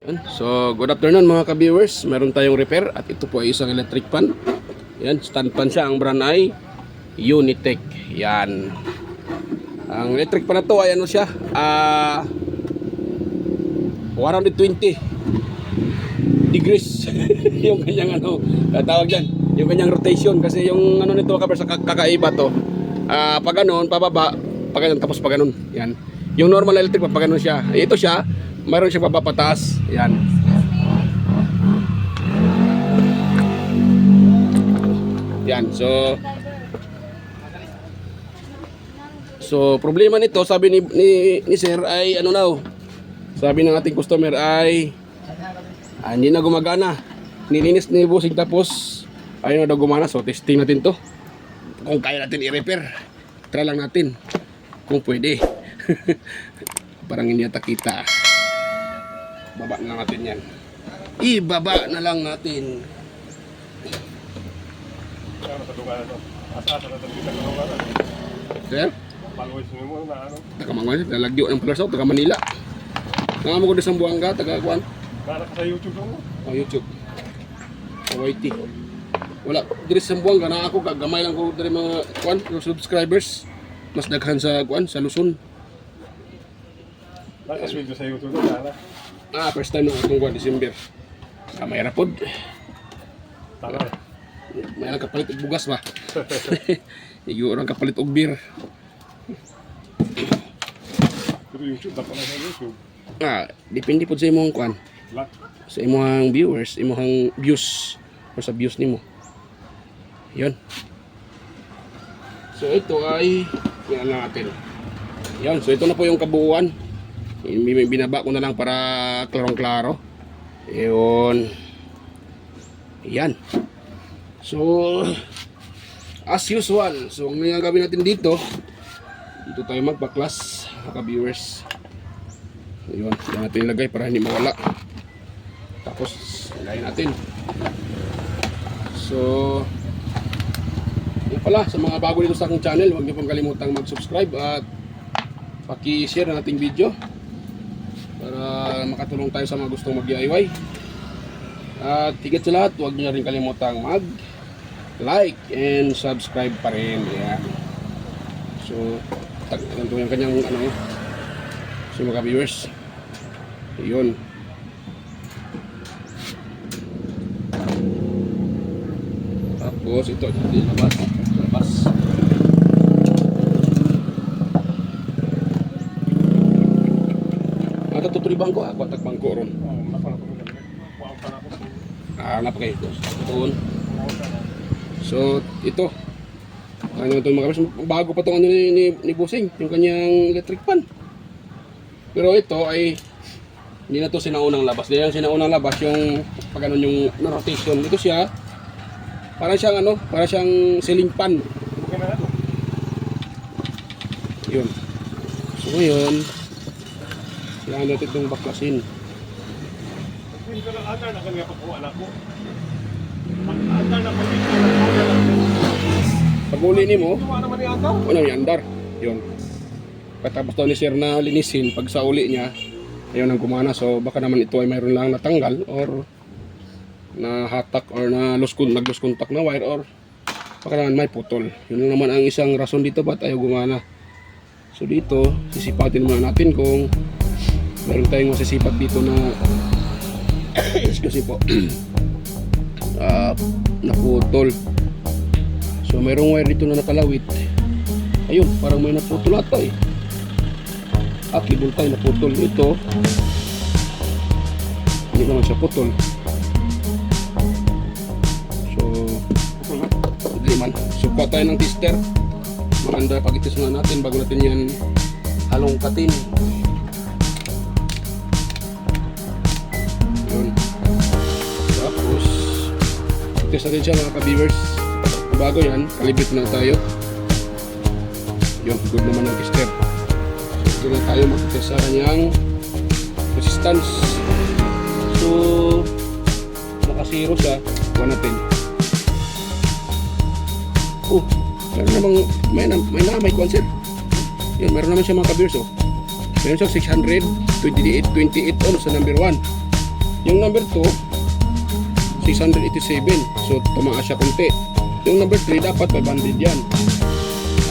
So, good afternoon mga ka-viewers. Meron tayong repair at ito po ay isang electric fan. Yan, stand fan siya. Ang brand ay Unitech. Yan. Ang electric fan na to ay ano siya? 120 degrees. Yung kanyang ano, tawag dyan. Yung kanyang rotation. Kasi yung ano nito sa kakaiba to. Pag ganun, pababa. Pag ganun, tapos pag ganun. Yan. Yung normal electric fan, pag ganun siya. Ito siya. Mayroon siyang papapataas. Yan. Yan. So problema nito, sabi ni sir ay ano daw. Sabi ng ating customer ay hindi na gumagana. Nilinis ni bossing tapos ayun na daw gumana. So testing natin to. Kung kaya natin i-repair. Try lang natin kung pwede. Parang hindi nata kita. Baba na lang natin yan. Ibaba na lang natin. Sir? Taga-Manguay, talagyo ng Palasaw, taga-Manila. Nangamo ko sa Buanga, taga-Kuan. Nara ka sa YouTube mo? YouTube. Sa YT. Wala, diri sa Buanga na ako, gamay lang ko diri mga Kuan, subscribers. Mas daghan sa Kuan, sa Luzon. Nakasweldo sa YouTube na. First time na akong Kuan, December. May rapod. Tama. May lang kapalit og bugas ba? Iyo orang kapalit og beer. Pero YouTube, dapat na sa YouTube. Depende po sa imong Kuan. Black. Sa imong viewers, imong views o sa views nimo. Yon. So ito ay yan natin. Yan, so ito na po yung kabuuan. Binaba ko na lang para klarong-klaro. Yun. Yan. So as usual, so ang gagawin natin dito tayo magpa-class mga viewers. Yun, yan natin ilagay para hindi mawala. Tapos ilagay natin. So yun pala, sa mga bago dito sa aking channel, huwag niyo pong kalimutang mag-subscribe at paki-share ang ating video para makatulong tayo sa mga gustong mag-DIY. At higit sa lahat, huwag niyo rin kalimutang mag-like and subscribe pa rin. Ayan. So ito yung kanyang ano, so mga viewers, yun. Tapos ito labas. Tuturi bangko ako at bangko ron. Napakay ito. So ito. Ano ito mga kapatid, bago pa itong ano ni Busing, yung kanyang electric fan. Pero ito ay hindi na ito sinaunang labas. Dahil yung sinaunang labas yung pag ano yung rotation. Ito siya para siyang ano, para siyang ceiling fan. Yun. So ngayon kailangan natin itong baklasin. Pag uli ni mo, ano yung andar? Yun. Patapos daw ni sir na linisin, pag sa uli niya, ayun ang gumana. So baka naman ito ay mayroon lang natanggal or na hatak or na nag-lose contact na wire or baka naman may putol. Yun naman ang isang rason dito ba't ayaw gumana. So dito, sisipatin muna natin kung meron tayong masisipat dito na excuse po naputol. So mayroong wire dito na nakalawit. Ayun, parang may naputol ata eh. Cable tie naputol. Ito hindi naman siya putol. So hindi man. Suka tayo ng tester. Maganda pag-itis na natin bago natin yan halongkatin. Tapos test natin siya mga ka-viewers. Bago yan, kalibit na tayo. Yun, good naman ang tester. So ito na tayo mag-test sa kanyang resistance. So naka 0 siya, 1 natin. Meron namang may concept. Yun, meron naman siya mga ka-viewers. Meron siya 628 ohms sa number 1. Yung number 2, 687. So, tumaas siya konti. Yung number 3, dapat 500 yan.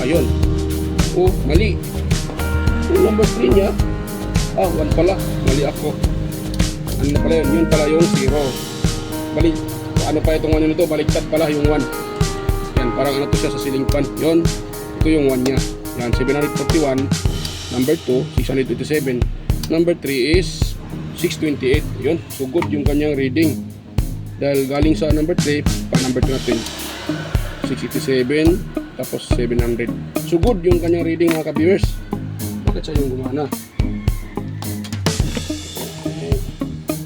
Ayun. Oh, mali. Yung number 3 niya, 1 pala. Mali ako. Ano pala yun? Yun pala yung 0. Bali, ano pa itong 1 nito? Baliktad pala yung 1. Yan, parang ano to siya sa ceiling fan. Yun, ito yung 1 niya. Yan, 741. Number 2, 687. Number 3 is 628. Yun, so good yung kanyang reading. Dahil galing sa number 3, pa number 2 natin. 687, tapos 700. So good yung kanyang reading mga ka-viewers. Bakit siya yung gumana?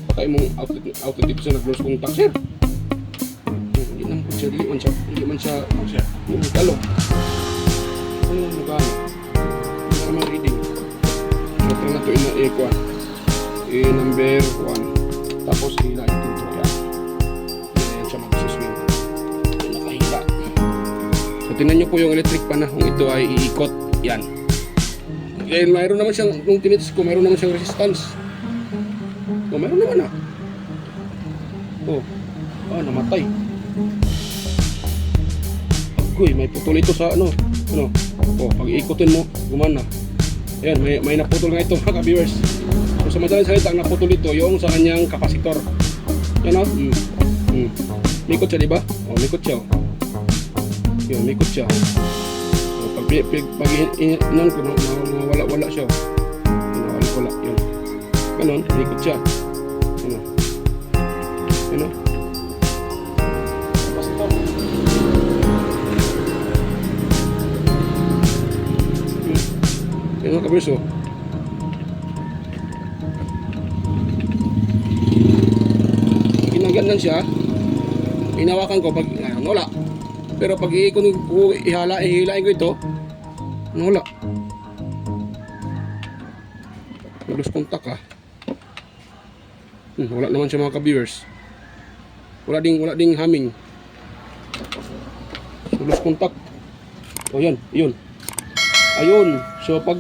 Patay mong outlet siya nag-close contact, sir. Hindi naman siya, hindi man siya, yung talo. Ano yung magana? Hindi naman reading. So try na ito ina-equal. Number 1. Tapos hila yung intro yan. Yan siya mag-swing. Nakahila. So tingnan nyo po yung electric pan na kung ito ay iikot. Yan. Ngayon mayroon naman siyang, nung tinitis ko, mayroon naman siyang resistance. Oh, mayroon naman ah. Oh, namatay. Agoy, may putol ito sa ano. Oh, pag iikotin mo, gumana. Ayan, may naputol nga ito mga ka-viewers. So sa madaling salita, ang naputol ito yung sa kanyang kapasitor. Yan o. Mikot siya, diba? O, mikot siya. Yun, mikot siya. So, pag inan ko, wala siya. Wala. Yun. Ganon, mikot siya. Ano? Kapasitor. Yan mga ka-viewers, oh. Ginaganan siya, hinawakan ko pag wala. Pero pag hihilain ko ito, wala. Nag-lose contact ah. Wala naman siya mga ka-viewers. Wala ding humming. Lose contact. O yan, yun. Ayun. So pag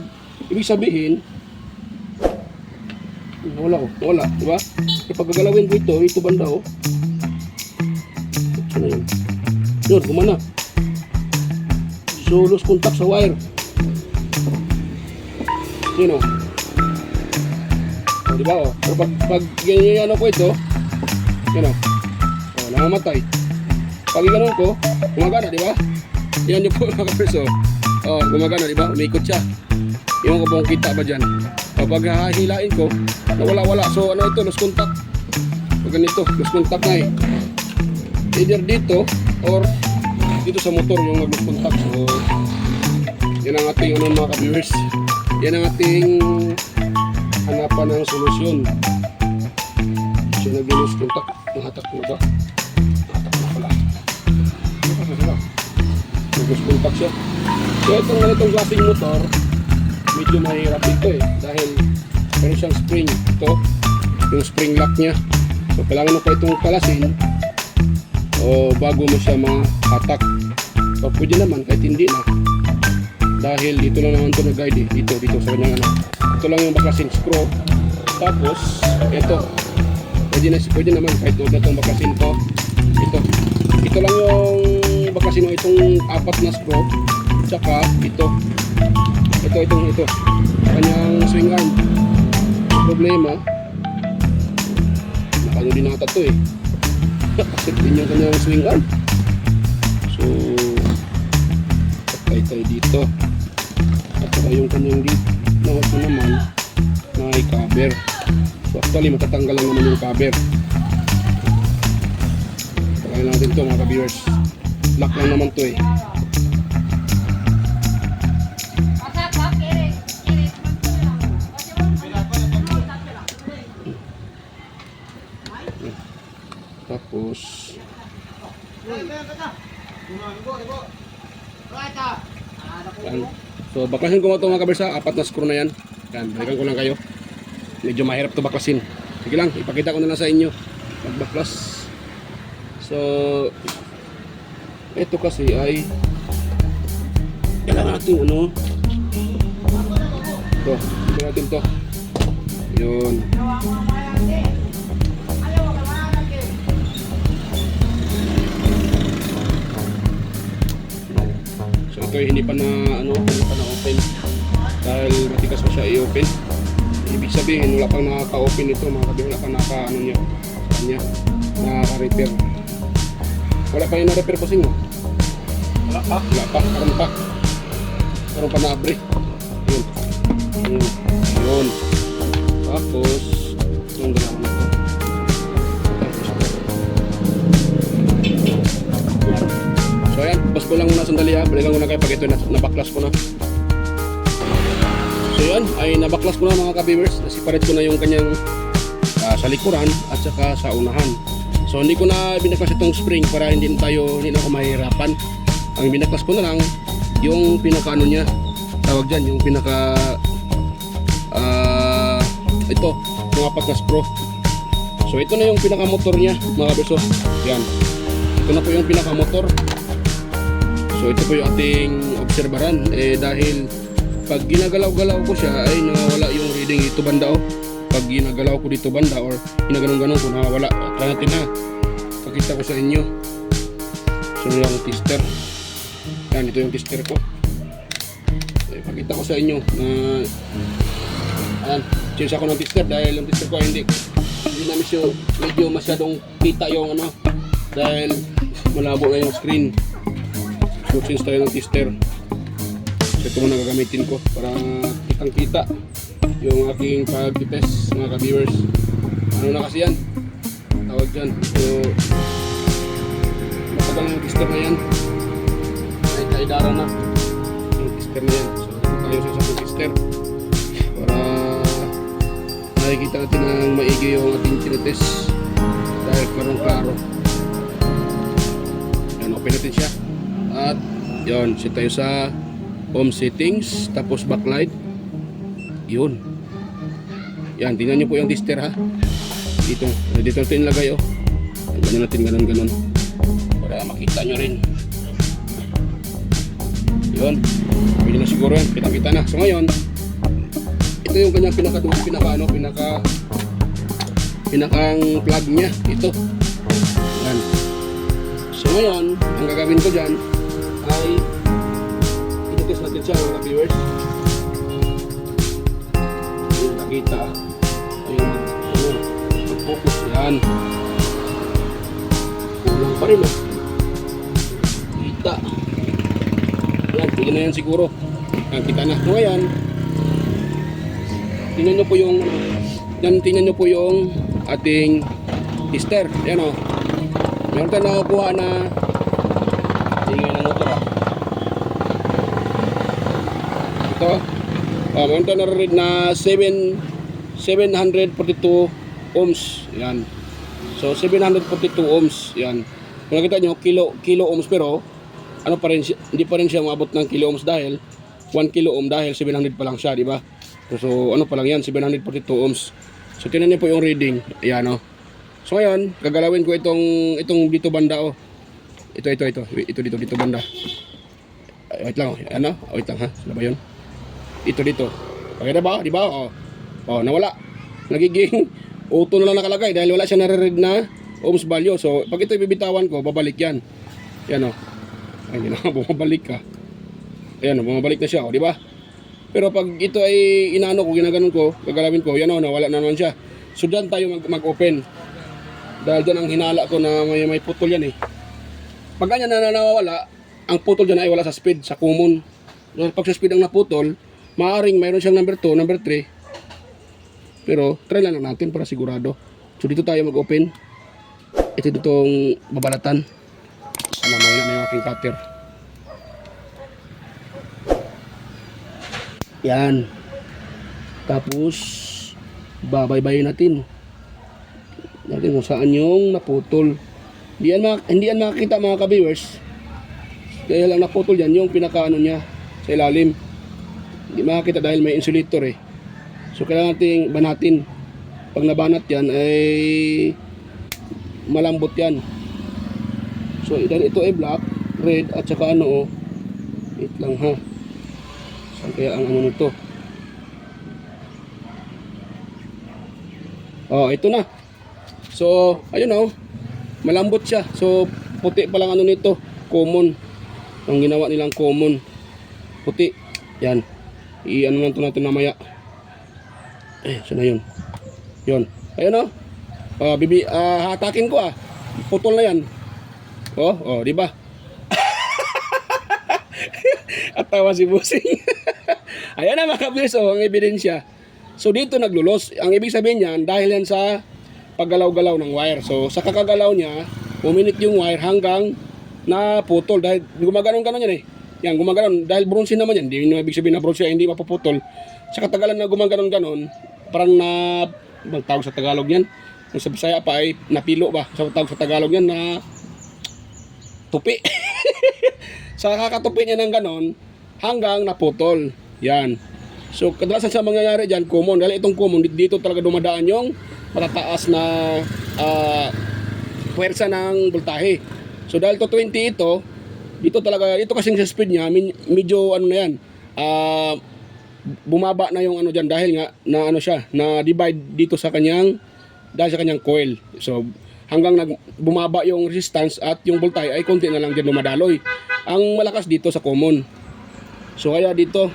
ibig sabihin, wala, diba? Kapag gagalawin ko ito banda oh. Ano yun? Yun, gumana. So, lose contact sa wire. Yun oh. Diba oh? Pero pag ganyan ko ito, yun oh. Oh, namamatay. Pag gano'n ko, gumagana, diba? Yan yung po mga kaperso. Oh, gumagana, diba? Umikot siya. Yung ko pong kita ba dyan? Pag hahilain ko, wala. So ano ito, lost contact. Pag ganito, lost contact na eh. Either dito or dito sa motor yung mag-lost contact. So yan ang ating mga ka-viewers. Yan ang ating hanapan ng solusyon. So nag-lost contact. Nahatak mo ba? Nahatak na pala. Nag-lost contact siya. So itong ganitong klaseng motor, medyo mahirap ito eh, dahil meron siyang spring ito, yung spring lock niya. So kailangan mo pa itong kalasin o bago mo siya mahatak. So pwede naman kahit hindi na, dahil dito lang naman ito nag-guide eh, dito sa kanyang ano. Ito lang yung baklasin screw. Tapos ito pwede naman kahit huwag na itong baklasin ito. Ito lang yung baklasin mo, itong 4 na screw, tsaka ito kanyang swing arm. Problema, nakano din nata to eh. Kasi din yung kanyang swing arm. So patay tayo dito. At saka yung kanyang nawat mo naman na i-cover. So actually matatanggal lang naman yung cover. Tagayin natin to mga ka-viewers. Lock lang naman to eh. Tapos yan. So baklasin ko ito mga kabersa, 4 na screw na yan. Yan, balikan ko lang kayo. Medyo mahirap ito baklasin. Sige lang, ipakita ko na lang sa inyo magbaklas. So ito kasi ay kailangan natin ito natin to. Yun. ito ay hindi pa na open dahil matigas pa siya i-open. Ibig sabihin wala pang nakaka-open ito mga kabihers, wala pang naka-ano niya sa kanya, naka-repair. Wala pa yung na-repair bossing mo? Wala pa. Wala pa, karon pa na-abre. Yun. Tapos yung galaw na ito. So ayan, bas ko lang muna sandali ha. Balikan ko na kayo pag ito nabaklas ko na. So yan, ay nabaklas ko na mga kabibers. Nasiparate ko na yung kanyang sa likuran at saka sa unahan. So hindi ko na binaklas itong spring para hindi na ako mahirapan. Ang binaklas ko na lang yung pinaka ano niya, tawag dyan, yung pinaka ito, yung apat na screw. So ito na yung pinaka motor niya mga kabibers. Yan, ito na po yung pinaka motor. So ito po yung ating obserbaran dahil pag ginagalaw-galaw ko siya ay nawawala yung reading dito banda Pag ginagalaw ko dito banda or ginaganong-ganong ko nawawala. Try natin na. Pakita ko sa inyo. So yung tester. Yan, ito yung tester ko. Pakita ko sa inyo na ayan, change ako ng tester dahil yung tester ko hindi na medyo masyadong kita yung dahil malabo na yung screen. So change tayo ng tester. So ito muna gagamitin ko para kitang kita yung aking pag-test mga ka-viewers. Ano na kasi yan, tawag dyan. So matagal yung tester na yan, ay kaidara na yung tester na yan. So ito tayo sa isang tester para nakikita natin ng maigi yung ating tinitest dahil klarong-klaro. Yan, open natin siya. At yun, set tayo sa home settings, tapos backlight. Yun. Yan, tingnan nyo po yung tester ha. Dito natin ilagay ganyan natin, ganon para makita nyo rin. Yun, pwede na siguro yan, kita na. So ngayon, ito yung kanyang pinakang plug nya, ito. Yan. So ngayon, ang gagawin ko dyan ay i-test natin siya mga viewers. Ayun, nakita. Ayun, mag-focus yan. Kulang pa rin kita. Yan, pwede na yan siguro. Yan, kita na. So ngayon, tingnan nyo po yung ating tester. Yan o. Meron tayo nakakuha na tingin ng motor ito. Meron tayo na-read na 742 ohms. Yan. So 742 ohms. Yan. Kung nakita nyo, kilo ohms, pero ano pa rin, hindi pa rin siya maabot ng kilo ohms dahil 1 kilo ohm dahil 700 pa lang siya, di ba? So ano pa lang yan, 742 ohms. So tingnan niyo po yung reading. Ayan So ngayon, gagalawin ko itong dito banda Ito dito banda. Wait lang wait lang ha. Ano ba 'yun? Ito dito. Okay na ba? Di ba? Nawala. Nagiging auto na lang nakalagay dahil wala siya nare-read na ohms value. So pag ito ibibitawan ko, babalik yan. Yan Ay, hindi na bumabalik ka. Ayan bumabalik na siya, di ba? Pero pag ito ay ginaganon ko, gagalawin ko, yan nawala na naman siya. So dyan tayo mag-open. Dahil dyan ang hinala ko na may putol yan Pag ganyan na nawawala, ang putol dyan ay wala sa speed, sa common. Pag sa speed ang naputol, maaaring mayroon siyang number 2, number 3. Pero try lang natin para sigurado. So dito tayo mag-open. Ito ditong babalatan. Mamaya na yung aking cutter. Yan. Tapos babaybayin natin kung saan yung naputol. Hindi yan makikita mga ka-viewers dahil ang naputol yan yung pinaka niya sa ilalim. Hindi makikita dahil may insulator So kailangan nating banatin. Pag nabanat yan ay malambot yan. So dahil ito ay black, red at saka wait lang ha. Saan kaya ang nito? Ito na. So, ayun malambot siya. So, puti pa lang nito, common. Ang ginawa nilang common. puti. Yan. I-ano lang ito natin mamaya. Saan na yun? Yun. Ayun hatakin ko Putol na yan. Di ba? At tawa si Busing. Ayan na mga kabiyers, ang ebidensya. So dito naglulos. Ang ibig sabihin niyan, dahil yan sa paggalaw-galaw ng wire. So sa kakagalaw niya, puminit yung wire hanggang naputol. Dahil gumaganon-ganon yan Yan, gumaganon. Dahil bronze naman yan. Hindi ibig sabihin na bronze yan, hindi mapuputol. Sa katagalan na gumaganon-ganon, parang bang tawag sa Tagalog yan? Kung sa Bisaya pa ay napilo ba? Sa tawag sa Tagalog yan na tupi. Sa kakatupi niya ng ganon, hanggang naputol. Yan. So, kadalasan sa mangyayari dyan, common. Dahil itong common, dito talaga dumadaan yung matataas na puwersa ng voltahe. So, dahil to 20 ito, dito kasing sa speed niya, medyo na yan, bumaba na yung dyan dahil nga na siya, na divide dito sa kanyang, dahil sa kanyang coil. So, hanggang bumaba yung resistance at yung voltahe ay konti na lang dyan dumadaloy. Ang malakas dito sa common. So kaya dito,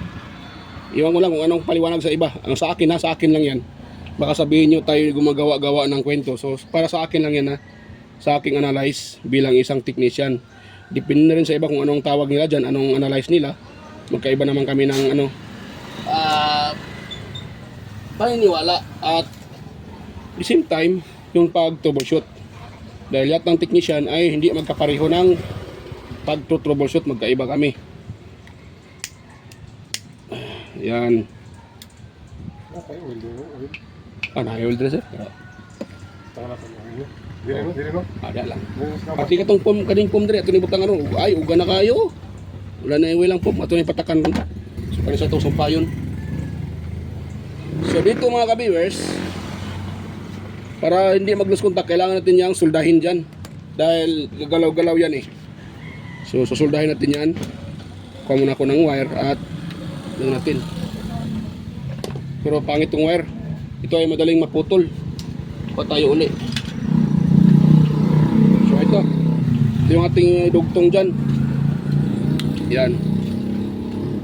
iwan ko lang kung anong paliwanag sa iba. Ang sa akin lang yan. Baka sabihin nyo tayo gumagawa-gawa ng kwento. So para sa akin lang yan sa aking analyze bilang isang technician. Depende na rin sa iba kung anong tawag nila dyan, anong analyze nila. Magkaiba naman kami ng paniniwala at the same time yung pag-troubleshoot. Dahil lahat ng technician ay hindi magkapareho ng pag-troubleshoot, magkaiba kami. Yan. Okay, oil din mo. Oil. Na-oil din sir? Taka na pang Dili mo? Ada lang. Pati katong kaning pom dire, ito ni butang ay uga na kayo. Wala na yung lang pom, ato ni patakan ko. So para sa itong sumpayon. So dito mga ka-viewers, para hindi mag-lose contact, kailangan natin yang soldahin dyan. Dahil gagalaw-galaw yan So susoldahin natin yan. Kuha muna ako ng wire at lang natin. Pero pangit tong wire. Ito ay madaling maputol. Pa tayo uli. So ito yung ating dugtong dyan. Yan.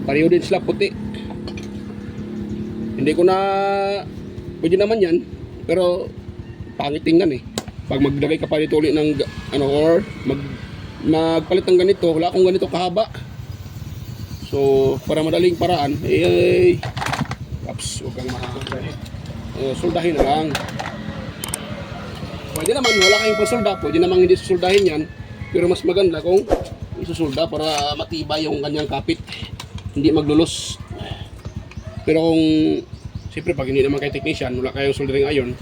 Pareho din sila puti. Hindi ko na pwede naman yan. Pero pangit tingnan Pag maglagay ka pa dito ulit ng or magpalit ng ganito, wala akong ganito kahaba. So para madaling paraan huwag kang soldahin na lang. Pwede naman wala kayong pasolda, pwede naman hindi susoldahin yan, pero mas maganda kung isusolda para matibay yung kanyang kapit, hindi maglulos. Pero kung siyempre pag hindi naman kayo technician, wala kayong soldering iron,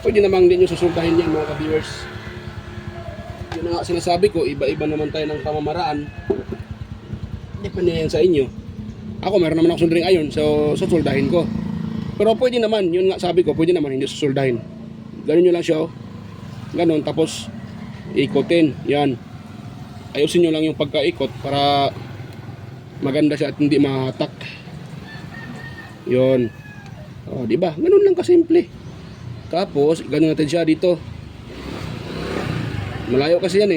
pwede naman din yung susoldahin yan mga ka-viewers. Yun na nga sinasabi ko, iba-iba naman tayo ng pamamaraan. Depende yan sa inyo. Ako meron naman ako soldering iron, so susoldahin ko. Pero pwede naman, yun nga sabi ko, pwede naman hindi susoldahin. Ganun nyo lang siya Ganon, tapos ikotin, yan. Ayusin nyo lang yung pagkaikot para maganda siya at hindi mahatak. Yun. Diba? Ganun lang kasimple. Tapos, ganun natin siya dito. Malayo kasi yan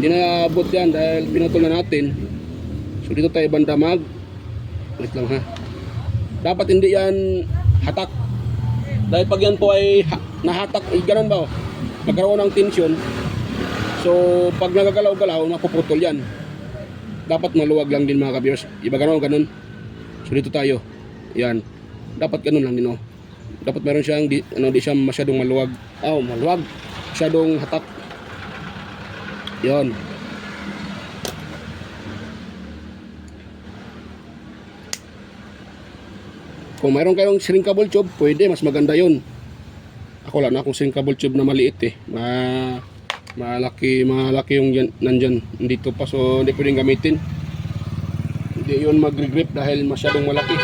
Hindi na abot yan dahil pinutol na natin. So dito tayo banda wait lang dapat hindi yan hatak. Dahil pag yan po ay nahatak, ganun ba magkaroon ng tension. So pag nagagalaw-galaw, mapuputol yan. Dapat maluwag lang din mga ka-viewers. Iba ganun. So dito tayo. Yan. Dapat ganun lang din Dapat meron siyang di siya masyadong maluwag. Maluwag. Masyadong hatak. Yon. Kung mayroon kayong shrinkable tube, pwede, mas maganda yon. Ako wala na akong shrinkable tube na maliit malaki yung nandyan dito pa, so hindi pwedeng gamitin. Hindi yun mag-grip dahil masyadong malaki.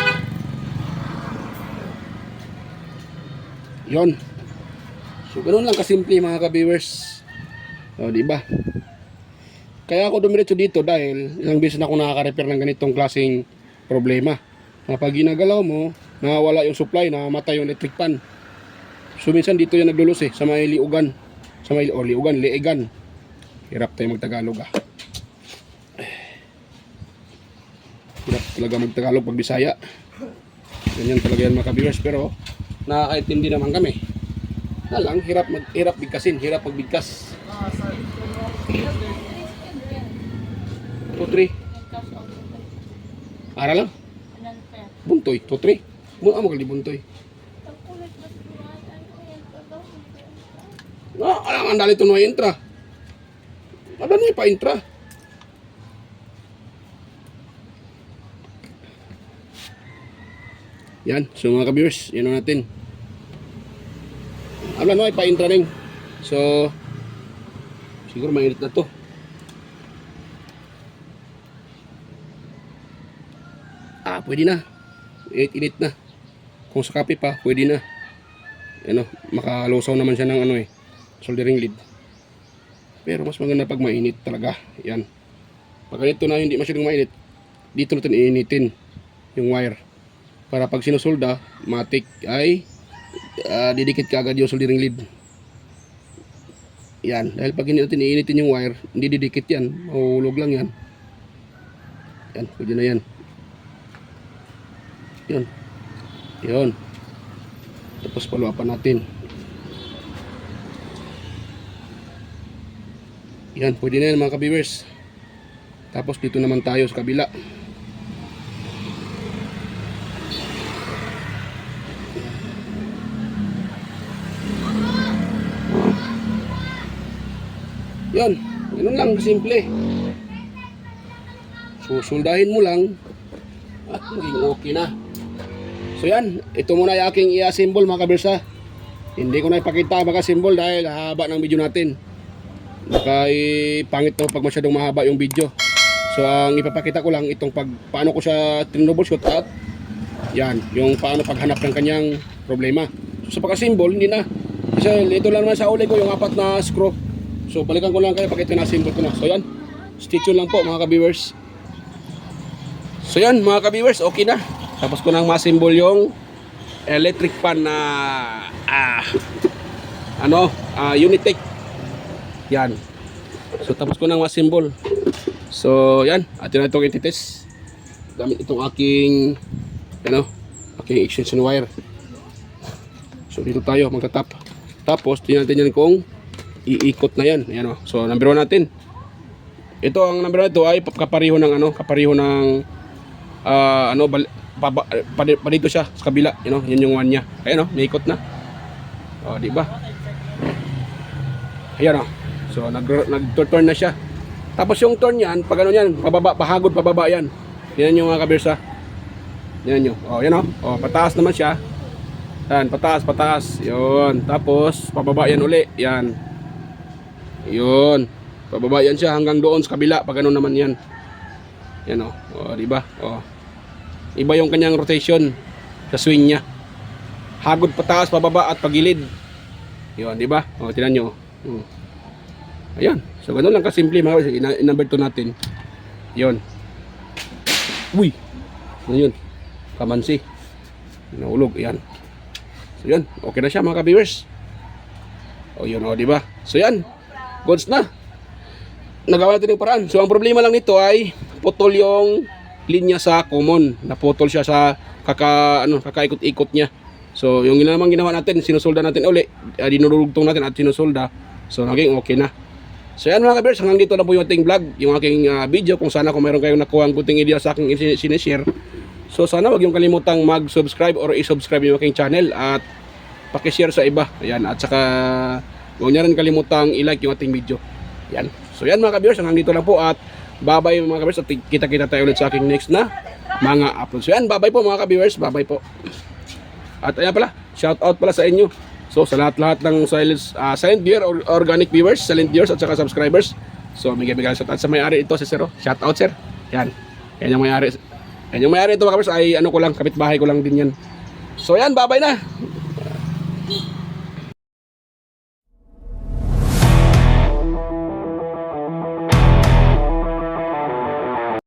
Yon. So ganoon lang kasimple mga ka-viewers. Diba? Kaya ako dumiretso dito dahil ilang beses na ako nakaka-repair ng ganitong klaseng problema. Pag ginagalaw mo, nawawala yung supply, namamatay yung electric pan. So minsan dito yan naglulos sa may liugan. Liigan. Hirap tayo magtagalog Hirap talaga mag-Tagalog pag Bisaya. Ganyan talaga yan mga ka-viewers, pero nakakaintindi naman kami. Na lang, hirap bigkasin, hirap magbigkas. 2-3. Ara lang. Buntoy, 2-3. Muna mo kali buntoy. Alam ang dali ito na intra. Ada na pa-intra. Yan, so mga ka-viewers, yun na natin. Alam na pa-intra rin. So, siguro mainit na to. Pwede na. Init na. Kung sa kape pa, pwede na. Ano, makalusaw naman siya ng soldering lead. Pero mas maganda pag mainit talaga. Yan. Pag ganito na hindi masyadong mainit, dito natin iinitin yung wire. Para pag sinusolda, matik ay didikit ka agad yung soldering lead. Yan. Dahil pag hindi natin iinitin yung wire, hindi didikit yan. Mahulog lang yan. Yan. Pwede na yan. Yun. Yun. Tapos paluapan natin. Yan. Pwede na yan mga ka-viewers. Tapos dito naman tayo sa kabila. Yan. Ganun lang. Simple. Susuldahin mo lang at maging okay na. So yan, ito muna yung aking i-assemble mga kabersa. Hindi ko na ipakita ang mga symbol dahil haba ng video natin. Baka pangit to pag masyadong mahaba yung video. So ang ipapakita ko lang itong paano ko siya tinroubleshoot at yan, yung paano paghanap ng kanyang problema. So sa pagka-symbol, hindi na. Kasi ito lang naman sa uli ko yung 4 na screw. So balikan ko lang kayo pag ito na-symbol ko na. So yan, stay tuned lang po mga ka-viewers. So yan mga ka-viewers, okay na. Tapos ko nang ma-symbol yung electric fan na Unitech. Yan. So tapos ko nang ma-symbol. So yan, atin na itong ititest. Gamit itong aking aking extension wire. So dito tayo magtatap. Tapos tingnan natin yan kung iikot na yan. Ayan, so number 1 natin. Ito ang number 1 ito ay kapariho ng pa dito siya sa kabila, yan yung 1 niya. Ayan naikot na. Di ba? Ayan So nag-turn na siya. Tapos yung turn niyan, pag yan, pahagod pababa yan. Yan yung mga kabersa. Yan nyo. Yan pataas naman siya. Yan, pataas. Yun. Tapos pababa yan uli. Yan. Yun. Pababa yan siya hanggang doon sa kabila pag naman yan. Yan di ba? Iba yung kanyang rotation sa swing niya. Hagod pataas, pababa at pagilid. Yun, di ba? Tingnan nyo. Ayan. So ganoon lang kasimple mga kapatid. Number 2 natin. Yun. Uy. Ano yun? Kamansi. Nahulog. Ayan. So yun. Okay na siya mga ka-viewers. Yun di ba? So yan. Goods na. Nagawa natin yung paraan. So ang problema lang nito ay putol yung linya sa common. Naputol siya sa kakaikot-ikot niya. So yung ginawa natin, sinusolda natin uli. Dinurugtong natin at sinusolda. So naging okay na. So yan mga ka-viewers, hanggang dito na po yung ating vlog, yung aking video. Kung sana kung mayroon kayong nakuha ang kunting idea sa aking sinishare. So sana wag yung kalimutang mag-subscribe or i-subscribe yung aking channel at pakishare sa iba. Ayan, at saka huwag niya rin kalimutang i-like yung ating video. Yan. So yan mga ka-viewers, hanggang dito na po at bye-bye mga ka-viewers at kita-kita tayo ulit sa aking next na mga upload. So yan, bye-bye po mga ka-viewers, bye-bye po. At ayan pala, shout out pala sa inyo. So sa lahat-lahat ng silent viewer or organic viewers, silent viewers at saka subscribers. So bigay-bigay shout out sa may-ari ito si Sir. Shout out sir. Yan. Yan yung may-ari. Yan yung may-ari ito mga ka-viewers ay ko lang, kapitbahay ko lang din yan. So yan, bye-bye na.